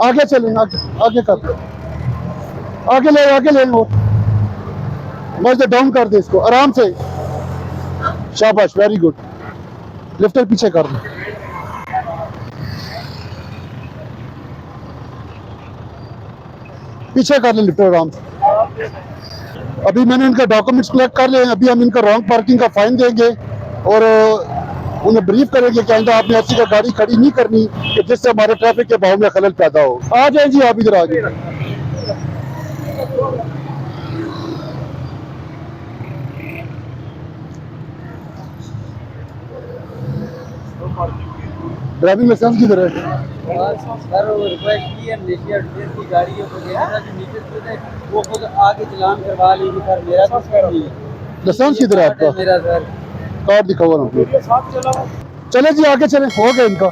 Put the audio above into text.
आगे चलें, आगे आगे कर, आगे ले लो, बस डाउन कर दे इसको आराम से, शाबाश, वेरी गुड। लिफ्टर पीछे कर दो, पीछे कर ले लिफ्टर आराम से। अभी मैंने इनका डॉक्यूमेंट्स कलेक्ट कर लिए, अभी हम इनका रॉन्ग पार्किंग का फाइन देंगे और उन्हें ब्रीफ करेंगे कि आइंदा आपने ऐसी गाड़ी खड़ी नहीं करनी कि जिससे हमारे ट्रैफिक के भाव में खलल पैदा हो। आ जाए जी, आप इधर आ जाए। ड्राइविंग लाइसेंस किधर है? सर रिक्वेस्ट की है, की गाड़ी है वो खुद आगे चलान करवा लेंगे सर, मेरा तो नहीं है। लाइसेंस किधर है आपका? मेरा सर कार्ड दिखाओ ना। चले जी, आगे चले, हो गया इनका।